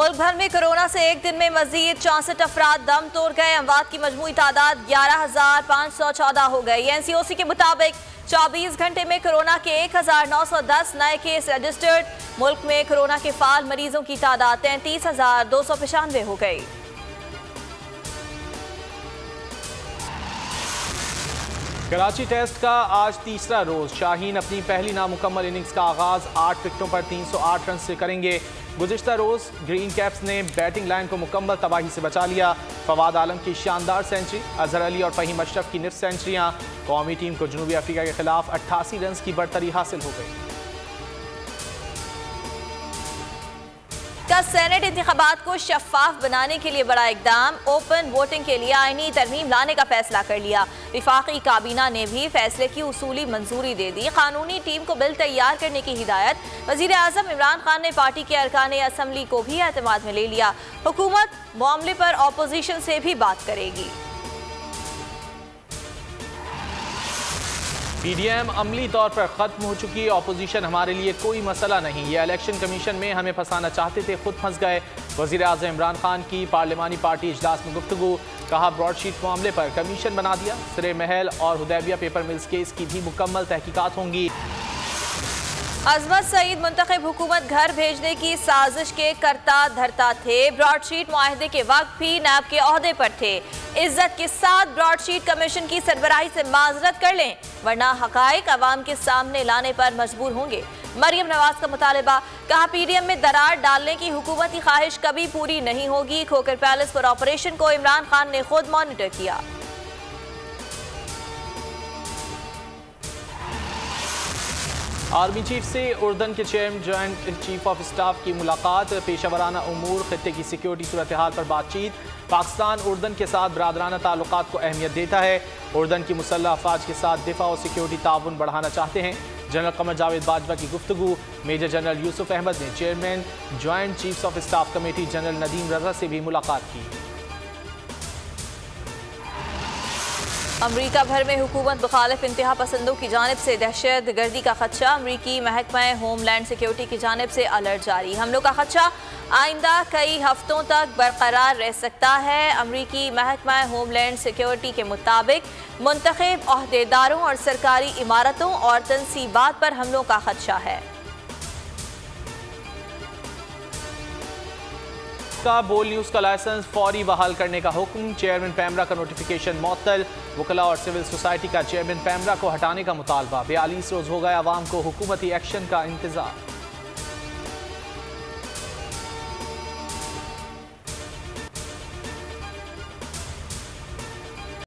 मुल्क भर में कोरोना से एक दिन में मजीद 64 अफराद दम तोड़ गए। अमवात की मजमूई तादाद 11,514 हो गई। एनसीओसी के मुताबिक 24 घंटे में कोरोना के 1,910 नए केस रजिस्टर्ड। मुल्क में कोरोना के फाल मरीजों की तादाद 33,295 हो गई। कराची टेस्ट का आज तीसरा रोज। शाहीन अपनी पहली नामुकम्मल इनिंग्स का आगाज 8 विकेटों पर 308 रन से करेंगे। गुज़िश्ता रोज ग्रीन कैप्स ने बैटिंग लाइन को मुकम्मल तबाही से बचा लिया। फवाद आलम की शानदार सेंचुरी, अजहर अली और फहीम अशरफ की निफ्स सेंचुरियां। कौमी टीम को जनूबी अफ्रीका के खिलाफ 88 रन की बढ़तरी हासिल हो गई। सेनेट इंतखाबात को शफाफ बनाने के लिए बड़ा इकदाम। ओपन वोटिंग के लिए आईनी तरमीम लाने का फैसला कर लिया। विफाकी काबीना ने भी फैसले की उसूली मंजूरी दे दी। कानूनी टीम को बिल तैयार करने की हिदायत। वजीर आजम इमरान खान ने पार्टी के अरकान असम्बली को भी एतमाद में ले लिया। हुकूमत मामले पर अपोजिशन से भी बात करेगी। पीडीएम अमली तौर पर खत्म हो चुकी। ऑपोजिशन हमारे लिए कोई मसला नहीं, ये इलेक्शन कमीशन में हमें फंसाना चाहते थे, खुद फंस गए। वजीर आज़म इमरान खान की पार्लिमानी पार्टी इजलास में गुफ्तगू। कहा ब्रॉडशीट मामले पर कमीशन बना दिया। सिरे महल और हुदैबिया पेपर मिल्स केस की भी मुकम्मल तहकीकात होंगी। अजमत सईद मुंतखब हुकूमत घर भेजने की साजिश के करता धरता थे। ब्रॉडशीट मुआहदे के वक्त भी नैब के ओहदे पर थे। इज्जत के साथ ब्रॉडशीट कमीशन की सरबराही से माजरत कर लें, वरना हकायक अवाम के सामने लाने पर मजबूर होंगे। मरियम नवाज का मुतालबा। कहा पीडीएम में दरार डालने की हुकूमती ख्वाहिश कभी पूरी नहीं होगी। खोकर पैलेस पर ऑपरेशन को इमरान खान ने खुद मॉनिटर किया। आर्मी चीफ से उर्दन के chairman joint chief of staff की मुलाकात। पेशावराना उमूर, खित्ते की सिक्योरिटी सूरत हाल पर बातचीत। पाकिस्तान उर्दन के साथ बरादराना ताल्लुकात को अहमियत देता है। उर्दन की मुसल्लह अफवाज के साथ दिफा और सिक्योरिटी ताउन बढ़ाना चाहते हैं। जनरल कमर जावेद बाजवा की गुफ्तगू। मेजर जनरल यूसुफ अहमद ने chairman joint chiefs of staff committee general Nadeem Raza से भी मुलाकात की। अमरीका भर में हुकूमत मुखालिफ इंतहा पसंदों की जानिब से दहशत गर्दी का खदशा। अमरीकी महकमा होमलैंड सिक्योरिटी की जानिब से अलर्ट जारी। हमलों का खदशा आइंदा कई हफ्तों तक बरकरार रह सकता है। अमरीकी महकमा होमलैंड सिक्योरिटी के मुताबिक मुंतखब ओहदेदारों और सरकारी इमारतों और तनसीबात पर हमलों का खदशा है। का बोल न्यूज़ का लाइसेंस फौरी बहाल करने का हुक्म। चेयरमैन पैमरा का नोटिफिकेशन मुअत्तल। वकला और सिविल सोसाइटी का चेयरमैन पैमरा को हटाने का मुतालबा। 42 रोज हो गए, आवाम को हुकूमती एक्शन का इंतजार।